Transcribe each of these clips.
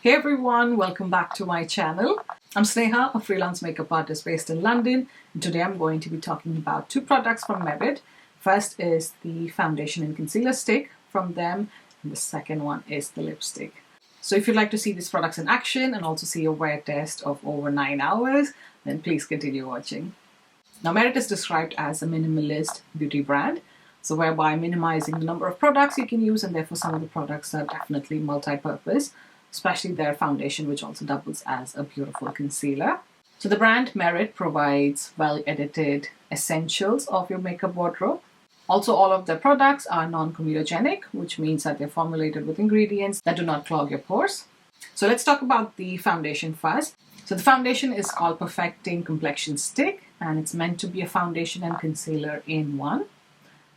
Hey everyone, welcome back to my channel. I'm Sneha, a freelance makeup artist based in London, and today I'm going to be talking about two products from Merit. First is the foundation and concealer stick from them, and the second one is the lipstick. So if you'd like to see these products in action and also see a wear test of over 9 hours, then please continue watching. Now, Merit is described as a minimalist beauty brand, so whereby minimizing the number of products you can use, and therefore some of the products are definitely multi-purpose, especially their foundation, which also doubles as a beautiful concealer. So the brand Merit provides well-edited essentials of your makeup wardrobe. Also, all of their products are non-comedogenic, which means that they're formulated with ingredients that do not clog your pores. So let's talk about the foundation first. So the foundation is called Perfecting Complexion Stick, and it's meant to be a foundation and concealer in one.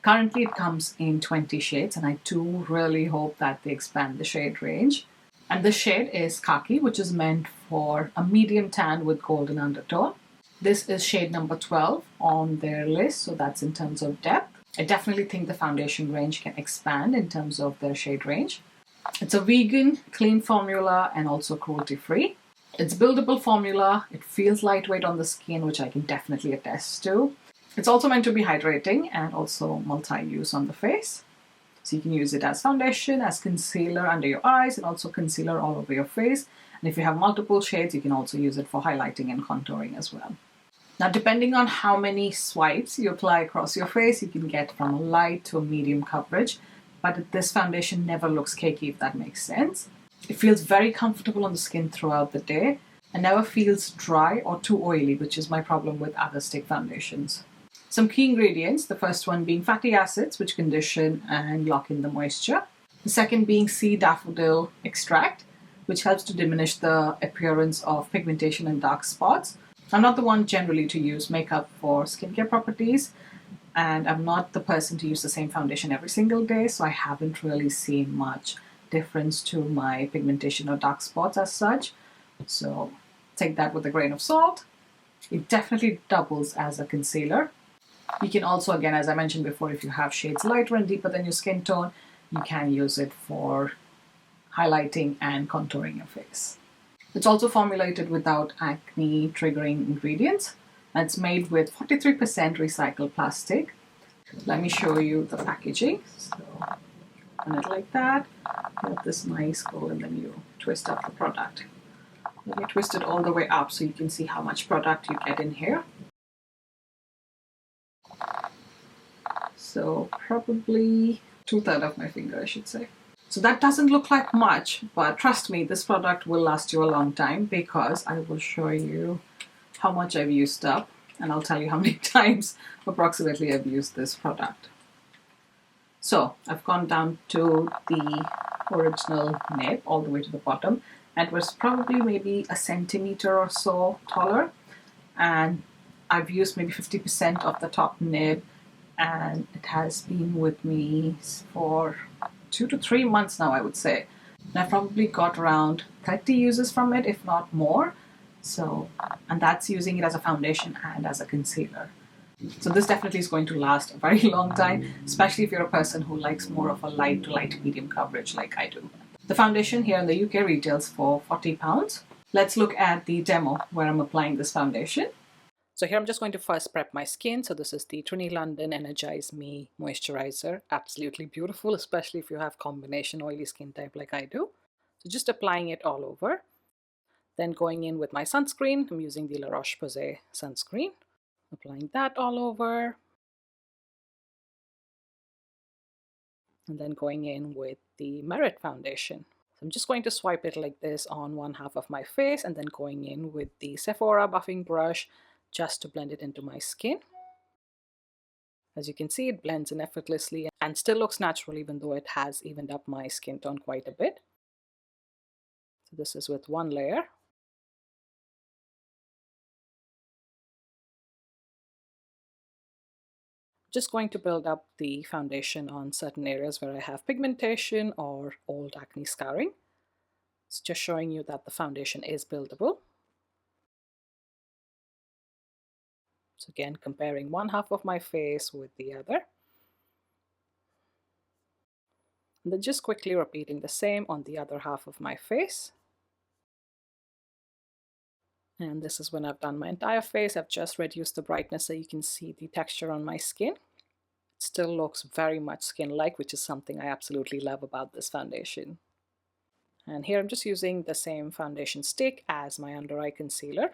Currently, it comes in 20 shades, and I do really hope that they expand the shade range. And the shade is Khaki, which is meant for a medium tan with golden undertone. This is shade number 12 on their list, so that's in terms of depth. I definitely think the foundation range can expand in terms of their shade range. It's a vegan, clean formula and also cruelty-free. It's buildable formula. It feels lightweight on the skin, which I can definitely attest to. It's also meant to be hydrating and also multi-use on the face. So you can use it as foundation, as concealer under your eyes, and also concealer all over your face. And if you have multiple shades, you can also use it for highlighting and contouring as well. Now, depending on how many swipes you apply across your face, you can get from a light to a medium coverage. But this foundation never looks cakey, if that makes sense. It feels very comfortable on the skin throughout the day and never feels dry or too oily, which is my problem with other stick foundations. Some key ingredients, the first one being fatty acids, which condition and lock in the moisture. The second being sea daffodil extract, which helps to diminish the appearance of pigmentation and dark spots. I'm not the one generally to use makeup for skincare properties, and I'm not the person to use the same foundation every single day, so I haven't really seen much difference to my pigmentation or dark spots as such. So take that with a grain of salt. It definitely doubles as a concealer. You can also, again, as I mentioned before, if you have shades lighter and deeper than your skin tone, you can use it for highlighting and contouring your face. It's also formulated without acne triggering ingredients. And it's made with 43% recycled plastic. Let me show you the packaging. So, open it like that. You have this nice hole, and then you twist up the product. Let me twist it all the way up so you can see how much product you get in here. So probably 2/3 of my finger, I should say. So that doesn't look like much, but trust me, this product will last you a long time because I will show you how much I've used up, and I'll tell you how many times approximately I've used this product. So I've gone down to the original nib all the way to the bottom, and it was probably maybe a centimeter or so taller, and I've used maybe 50% of the top nib, and it has been with me for 2 to 3 months now, I would say. And I've probably got around 30 uses from it, if not more. So, and that's using it as a foundation and as a concealer. So this definitely is going to last a very long time, especially if you're a person who likes more of a light to light medium coverage like I do. The foundation here in the UK retails for £40. Let's look at the demo where I'm applying this foundation. So here I'm just going to first prep my skin. So this is the Trini London Energize Me Moisturizer. Absolutely beautiful, especially if you have combination oily skin type like I do. So just applying it all over. Then going in with my sunscreen. I'm using the La Roche-Posay sunscreen. Applying that all over. And then going in with the Merit foundation. So I'm just going to swipe it like this on one half of my face and then going in with the Sephora buffing brush just to blend it into my skin. As you can see, it blends in effortlessly and still looks natural even though it has evened up my skin tone quite a bit. So this is with one layer. Just going to build up the foundation on certain areas where I have pigmentation or old acne scarring. It's just showing you that the foundation is buildable. So again, comparing one half of my face with the other. And then just quickly repeating the same on the other half of my face. And this is when I've done my entire face. I've just reduced the brightness so you can see the texture on my skin. It still looks very much skin-like, which is something I absolutely love about this foundation. And here I'm just using the same foundation stick as my under eye concealer.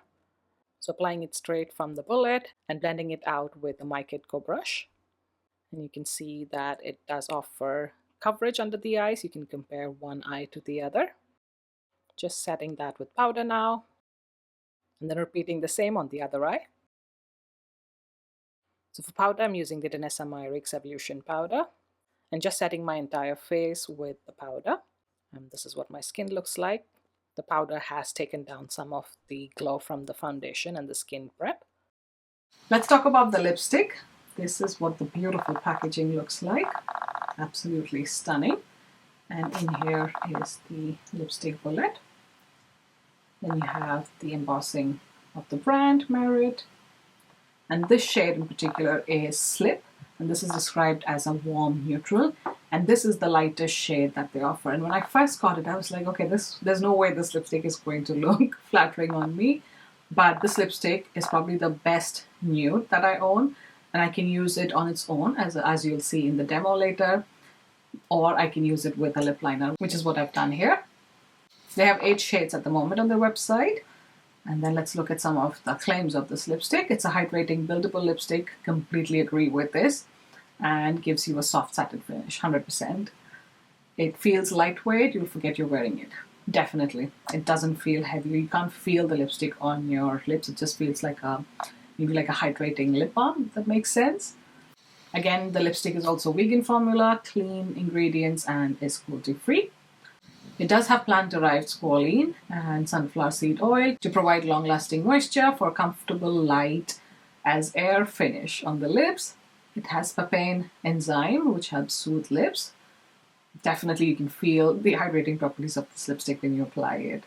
So applying it straight from the bullet and blending it out with a My Kit Co brush. And you can see that it does offer coverage under the eyes. You can compare one eye to the other. Just setting that with powder now. And then repeating the same on the other eye. So for powder, I'm using the Danessa Myricks Evolution powder. And just setting my entire face with the powder. And this is what my skin looks like. The powder has taken down some of the glow from the foundation and the skin prep. Let's talk about the lipstick. This is what the beautiful packaging looks like. Absolutely stunning. And in here is the lipstick bullet. Then you have the embossing of the brand, Merit. And this shade in particular is Slip. And this is described as a warm neutral. And this is the lightest shade that they offer. And when I first got it, I was like, okay, there's no way this lipstick is going to look flattering on me. But this lipstick is probably the best nude that I own. And I can use it on its own, as you'll see in the demo later. Or I can use it with a lip liner, which is what I've done here. They have 8 shades at the moment on their website. And then let's look at some of the claims of this lipstick. It's a hydrating, buildable lipstick. Completely agree with this. And gives you a soft satin finish, 100%. It feels lightweight. You'll forget you're wearing it. Definitely. It doesn't feel heavy. You can't feel the lipstick on your lips. It just feels like maybe like a hydrating lip balm, if that makes sense. Again, the lipstick is also vegan formula, clean ingredients, and is cruelty-free. It does have plant-derived squalene and sunflower seed oil to provide long-lasting moisture for a comfortable light as air finish on the lips. It has papain enzyme, which helps soothe lips. Definitely you can feel the hydrating properties of this lipstick when you apply it.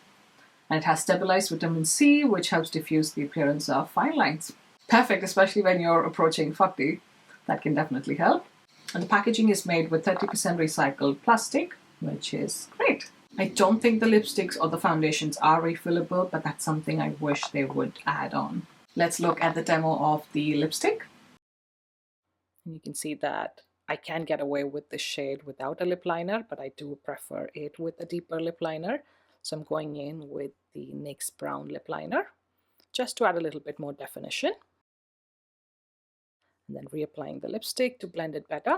And it has stabilized vitamin C, which helps diffuse the appearance of fine lines. Perfect, especially when you're approaching 40. That can definitely help. And the packaging is made with 30% recycled plastic, which is great. I don't think the lipsticks or the foundations are refillable, but that's something I wish they would add on. Let's look at the demo of the lipstick. And you can see that I can get away with this shade without a lip liner, but I do prefer it with a deeper lip liner. So I'm going in with the NYX Brown lip liner, just to add a little bit more definition. And then reapplying the lipstick to blend it better.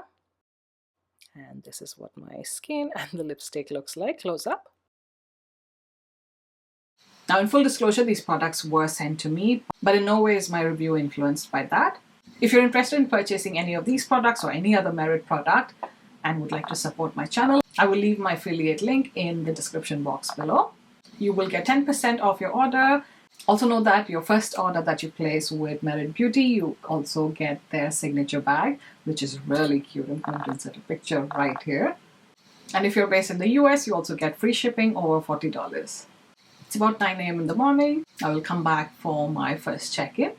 And this is what my skin and the lipstick looks like close up. Now, in full disclosure, these products were sent to me, but in no way is my review influenced by that. If you're interested in purchasing any of these products or any other Merit product and would like to support my channel, I will leave my affiliate link in the description box below. You will get 10% off your order. Also know that your first order that you place with Merit Beauty, you also get their signature bag, which is really cute. I'm going to insert a picture right here. And if you're based in the US, you also get free shipping over $40. It's about 9 a.m. in the morning. I will come back for my first check-in.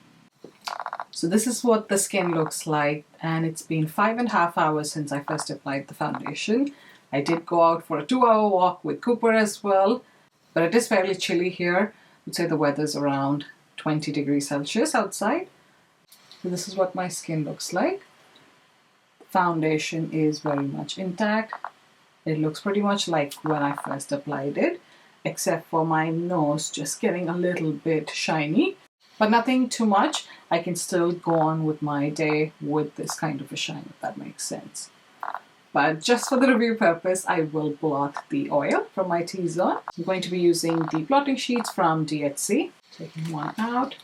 So this is what the skin looks like, and it's been 5.5 hours since I first applied the foundation. I did go out for a 2-hour walk with Cooper as well, but it is fairly chilly here. I'd say the weather's around 20 degrees Celsius outside. So this is what my skin looks like. The foundation is very much intact. It looks pretty much like when I first applied it, except for my nose just getting a little bit shiny, but nothing too much. I can still go on with my day with this kind of a shine, if that makes sense. But just for the review purpose, I will blot the oil from my T-zone. I'm going to be using the blotting sheets from DHC. Taking one out.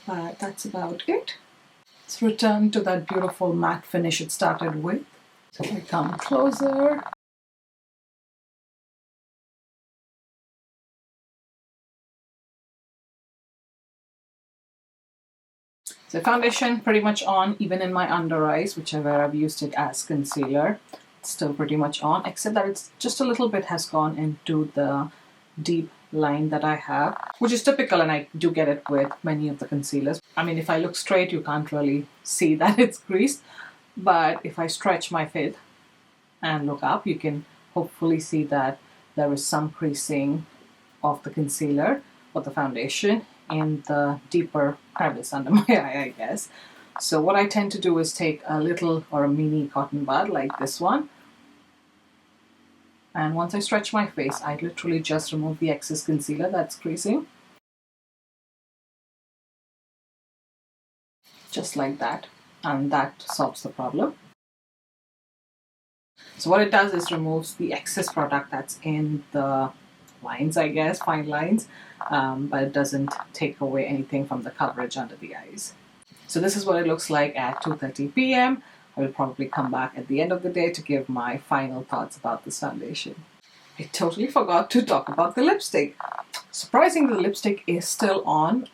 But that's about it. Let's return to that beautiful matte finish it started with. So I come closer. So foundation pretty much on, even in my under eyes, whichever I've used it as concealer. It's still pretty much on, except that it's just a little bit has gone into the deep line that I have, which is typical, and I do get it with many of the concealers. I mean, if I look straight, you can't really see that it's creased, But if I stretch my face and look up, you can hopefully see that there is some creasing of the concealer or the foundation in the deeper crevice under my eye, I guess. So what I tend to do is take a little or a mini cotton bud like this one. And once I stretch my face, I literally just remove the excess concealer that's creasing. Just like that. And that solves the problem. So what it does is removes the excess product that's in the lines, I guess, fine lines, but it doesn't take away anything from the coverage under the eyes. So this is what it looks like at 2:30 p.m. I will probably come back at the end of the day to give my final thoughts about this foundation. I totally forgot to talk about the lipstick. Surprisingly, the lipstick is still on.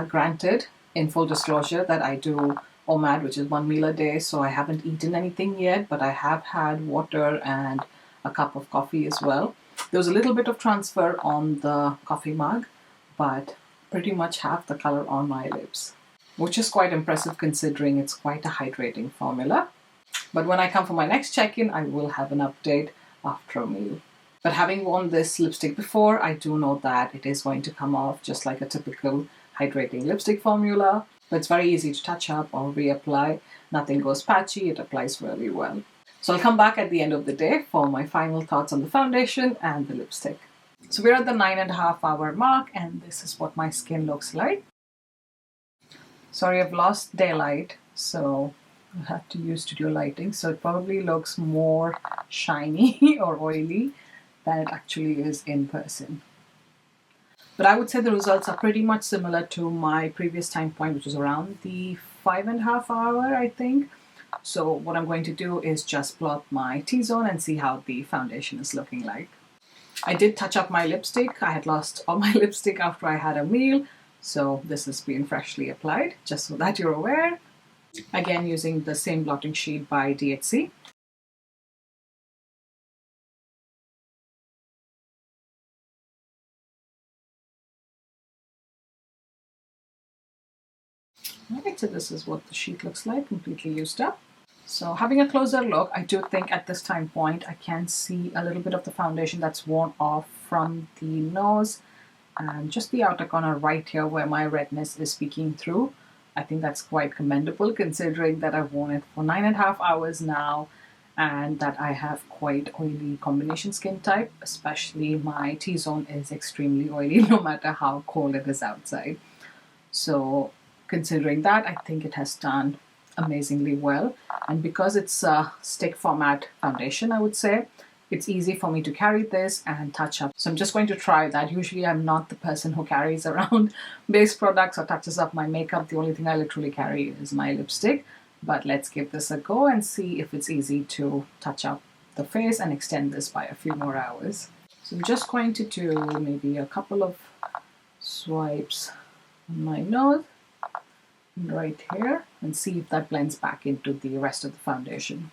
Granted, in full disclosure, that I do OMAD, which is 1 meal a day, so I haven't eaten anything yet, but I have had water and a cup of coffee as well. There was a little bit of transfer on the coffee mug, but pretty much half the color on my lips, which is quite impressive considering it's quite a hydrating formula. But when I come for my next check-in, I will have an update after a meal. But having worn this lipstick before, I do know that it is going to come off just like a typical hydrating lipstick formula. But it's very easy to touch up or reapply. Nothing goes patchy, it applies really well. So I'll come back at the end of the day for my final thoughts on the foundation and the lipstick. So we're at the 9.5 hour mark, and this is what my skin looks like. Sorry, I've lost daylight, so I'll have to use studio lighting. So it probably looks more shiny or oily than it actually is in person. But I would say the results are pretty much similar to my previous time point, which was around the 5.5 hour, I think. So what I'm going to do is just plot my T-zone and see how the foundation is looking like. I did touch up my lipstick. I had lost all my lipstick after I had a meal. So this has been freshly applied, just so that you're aware. Again, using the same blotting sheet by DHC. Alright, so this is what the sheet looks like, completely used up. So having a closer look, I do think at this time point I can see a little bit of the foundation that's worn off from the nose and just the outer corner right here where my redness is peeking through. I think that's quite commendable considering that I've worn it for 9.5 hours now and that I have quite oily combination skin type, especially my T-zone is extremely oily no matter how cold it is outside. So considering that, I think it has done amazingly well. And because it's a stick format foundation, I would say, it's easy for me to carry this and touch up. So I'm just going to try that. Usually I'm not the person who carries around base products or touches up my makeup. The only thing I literally carry is my lipstick. But let's give this a go and see if it's easy to touch up the face and extend this by a few more hours. So I'm just going to do maybe a couple of swipes on my nose right here and see if that blends back into the rest of the foundation.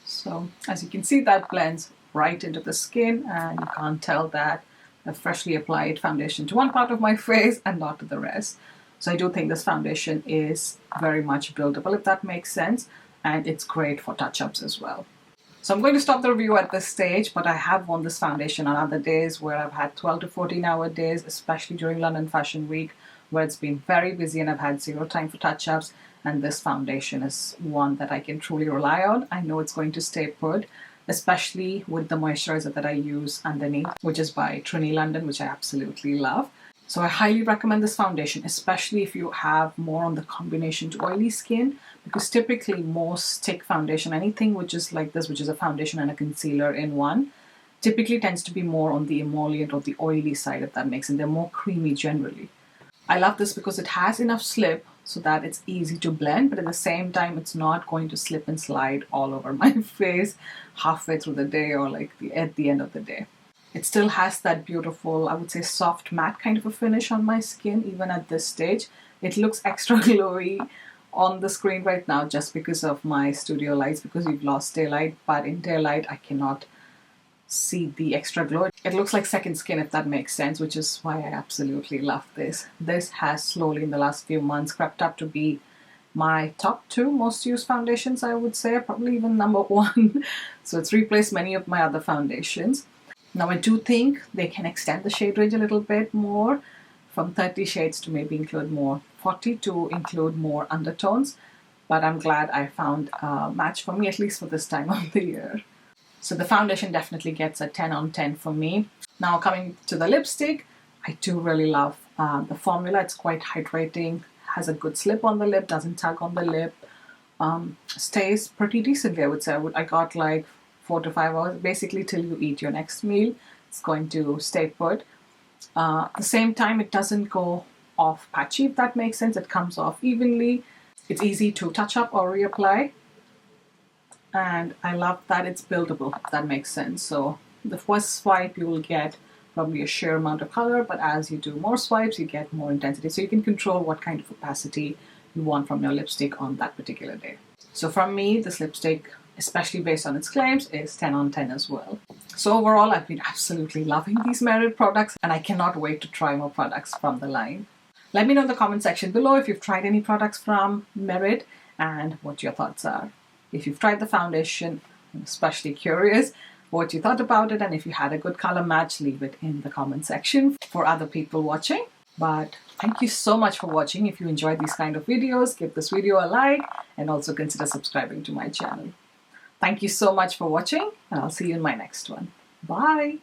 So as you can see, that blends right into the skin and you can't tell that I've freshly applied foundation to one part of my face and not to the rest. So I do think this foundation is very much buildable, if that makes sense, and it's great for touch-ups as well. So I'm going to stop the review at this stage, but I have worn this foundation on other days where I've had 12 to 14 hour days, especially during London Fashion Week, where it's been very busy and I've had zero time for touch-ups. And this foundation is one that I can truly rely on. I know it's going to stay put, especially with the moisturizer that I use underneath, which is by Trini London, which I absolutely love. So I highly recommend this foundation, especially if you have more on the combination to oily skin, because typically most stick foundation, anything which is like this, which is a foundation and a concealer in one, typically tends to be more on the emollient or the oily side, if that makes sense. They're more creamy generally. I love this because it has enough slip so that it's easy to blend, but at the same time, it's not going to slip and slide all over my face halfway through the day or like at the end of the day. It still has that beautiful, I would say, soft matte kind of a finish on my skin, even at this stage. It looks extra glowy on the screen right now just because of my studio lights, because we've lost daylight, but in daylight I cannot see the extra glow. It looks like second skin, if that makes sense, which is why I absolutely love this. This has slowly in the last few months crept up to be my top 2 most used foundations, I would say, probably even number 1. So it's replaced many of my other foundations. Now I do think they can extend the shade range a little bit more, from 30 shades to maybe include more, 40 to include more undertones. But I'm glad I found a match for me, at least for this time of the year. So the foundation definitely gets a 10 on 10 for me. Now coming to the lipstick, I do really love the formula. It's quite hydrating, has a good slip on the lip, doesn't tug on the lip, stays pretty decently, I would say. I got like 4 to 5 hours, basically till you eat your next meal. It's going to stay put. At the same time, it doesn't go off patchy, if that makes sense. It comes off evenly. It's easy to touch up or reapply. And I love that it's buildable, if that makes sense. So the first swipe you will get probably a sheer amount of color, but as you do more swipes, you get more intensity. So you can control what kind of opacity you want from your lipstick on that particular day. So from me, this lipstick, especially based on its claims, is 10 on 10 as well. So overall, I've been absolutely loving these Merit products, and I cannot wait to try more products from the line. Let me know in the comment section below if you've tried any products from Merit and what your thoughts are. If you've tried the foundation, I'm especially curious what you thought about it, and if you had a good color match, leave it in the comment section for other people watching. But thank you so much for watching. If you enjoyed these kind of videos, give this video a like and also consider subscribing to my channel. Thank you so much for watching, and I'll see you in my next one. Bye!